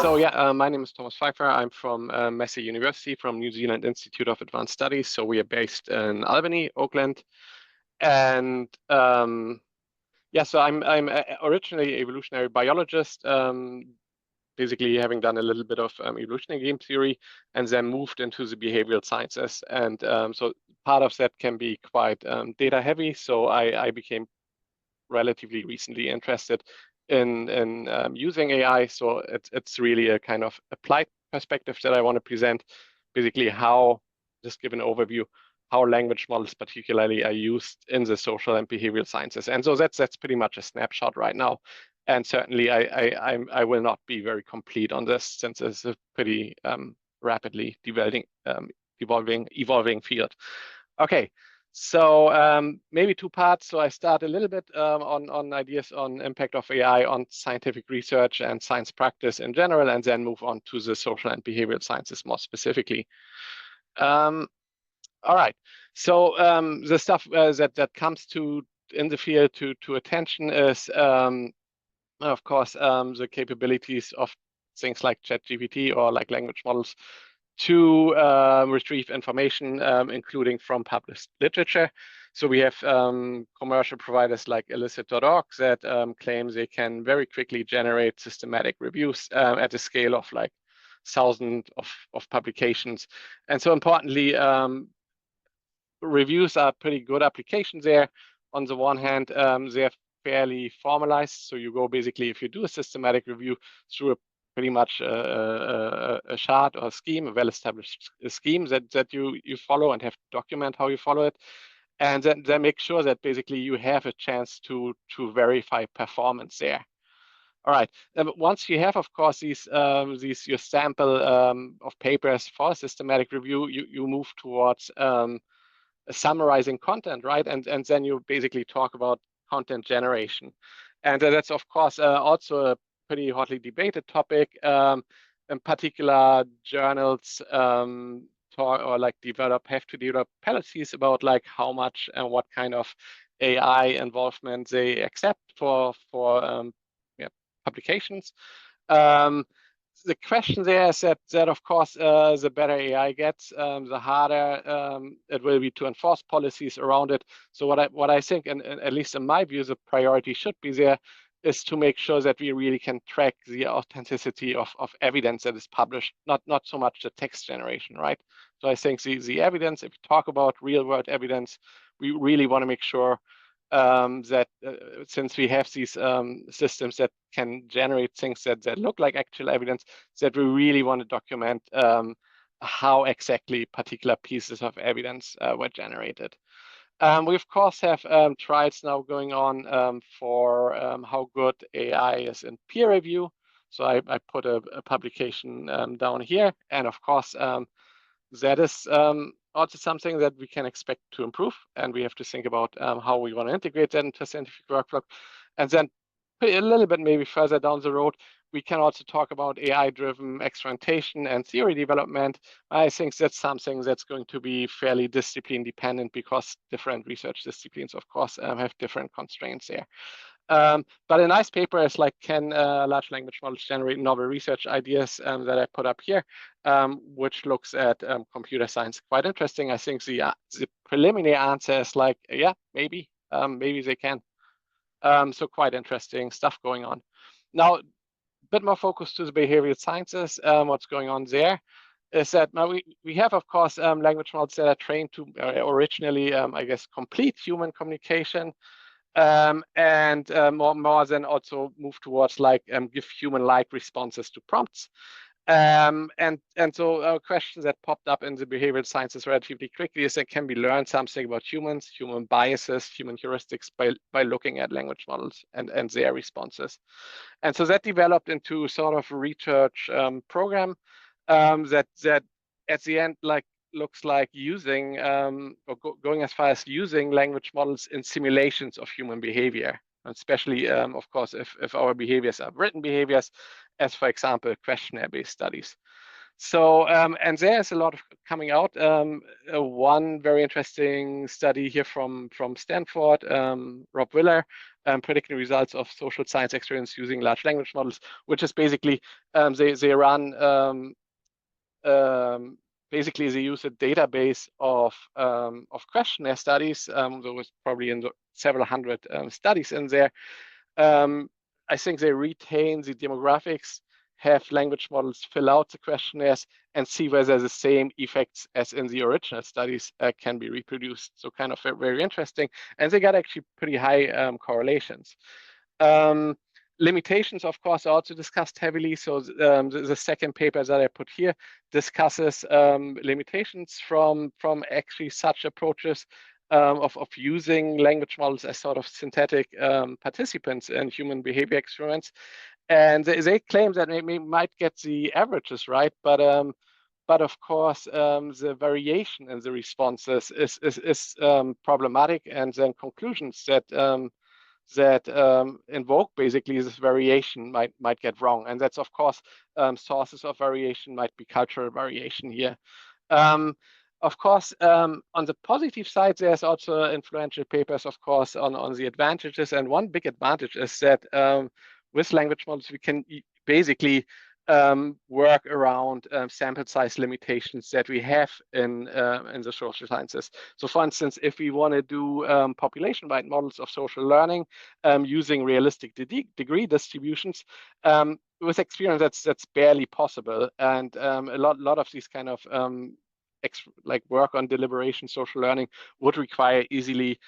My name is Thomas Pfeiffer. I'm from Massey University, from New Zealand Institute of Advanced Studies. So we are based in Albany, Auckland, and so I'm originally an evolutionary biologist, basically having done a little bit of evolutionary game theory, and then moved into the behavioral sciences. And so part of that can be quite data heavy. So I became relatively recently interested in using AI. So it's really a kind of applied perspective that I want to present. Basically, how, just give an overview, how language models particularly are used in the social and behavioral sciences. And so that's pretty much a snapshot right now. And certainly I will not be very complete on this, since it's a pretty rapidly evolving field. Okay. So maybe two parts. So I start a little bit on ideas on impact of AI on scientific research and science practice in general, and then move on to the social and behavioral sciences more specifically. All right. So the stuff that comes in the field to attention is, of course, the capabilities of things like ChatGPT or like language models to retrieve information, including from published literature. So we have commercial providers like Elicit.org that claim they can very quickly generate systematic reviews at a scale of like thousands of publications. And so importantly, reviews are pretty good applications there. On the one hand, they're fairly formalized. So you go basically, if you do a systematic review through a pretty much a chart or a scheme, a well-established scheme that you follow and have to document how you follow it. And then make sure that basically you have a chance to verify performance there. All right. Once you have, of course, these your sample of papers for a systematic review, you move towards summarizing content, right? And then you basically talk about content generation. And that's, of course, also a pretty hotly debated topic. In particular, journals have to develop policies about like how much and what kind of AI involvement they accept for publications. The question there is that of course, the better AI gets, the harder it will be to enforce policies around it. So what I think, and at least in my view, the priority should be there, is to make sure that we really can track the authenticity of evidence that is published, not so much the text generation, right? So I think the evidence, if you talk about real world evidence, we really want to make sure that since we have these systems that can generate things that look like actual evidence, that we really want to document how exactly particular pieces of evidence were generated. We of course have trials now going on for how good AI is in peer review. So I put a publication down here, and of course that is also something that we can expect to improve, and we have to think about how we want to integrate that into scientific workflow. And then a little bit maybe further down the road, we can also talk about AI-driven experimentation and theory development. I think that's something that's going to be fairly discipline dependent, because different research disciplines, of course, have different constraints there. But a nice paper is like, can large language models generate novel research ideas, that I put up here, which looks at computer science. Quite interesting. I think the preliminary answer is like, yeah, maybe they can. So quite interesting stuff going on. Now, a bit more focus to the behavioral sciences. What's going on there is that now we have, of course, language models that are trained to originally, I guess, complete human communication. And more than also move towards like give human-like responses to prompts. And so questions that popped up in the behavioral sciences relatively quickly is that can we learn something about humans, human biases, human heuristics by looking at language models and their responses. And so that developed into sort of a research program that at the end looks like using or going as far as using language models in simulations of human behavior, especially, of course, if our behaviors are written behaviors, as for example, questionnaire-based studies. So, and there's a lot of coming out. One very interesting study here from Stanford, Rob Willer, predicting results of social science experiments using large language models, which is basically they run basically they use a database of questionnaire studies. There was probably in several hundred studies in there. I think they retain the demographics, have language models fill out the questionnaires, and see whether the same effects as in the original studies can be reproduced. So kind of very interesting. And they got actually pretty high correlations. Limitations, of course, are also discussed heavily. So the second paper that I put here discusses limitations from actually such approaches of using language models as sort of synthetic participants in human behavior experiments. And they claim that we might get the averages right, but of course the variation in the responses is problematic, and then conclusions that invoke basically this variation might get wrong. And that's, of course, sources of variation might be cultural variation here. Of course, on the positive side, there's also influential papers, of course, on the advantages. And one big advantage is that with language models, we can basically work around sample size limitations that we have in the social sciences. So for instance, if we want to do population-wide models of social learning using realistic degree distributions, with experience that's barely possible. And a lot of these kind of like work on deliberation social learning would require easily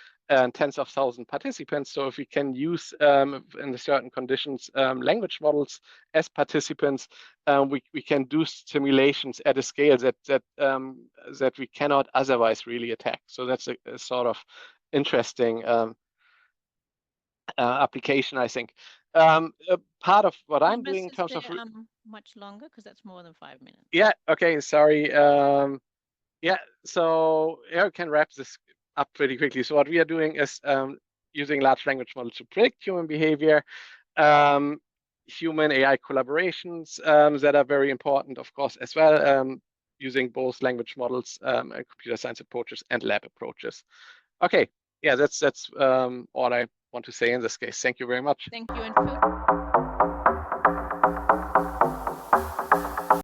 tens of thousands participants. So if we can use in certain conditions language models as participants, we can do simulations at a scale that we cannot otherwise really attack. So that's a sort of interesting application, I think. Part of what I'm doing in terms of much longer, because that's more than 5 minutes. Yeah. Okay. Sorry. Yeah. So here we can wrap this up pretty quickly. So what we are doing is using large language models to predict human behavior, human AI collaborations that are very important, of course, as well, using both language models and computer science approaches and lab approaches. Okay. Yeah, that's all I want to say in this case. Thank you very much. Thank you. And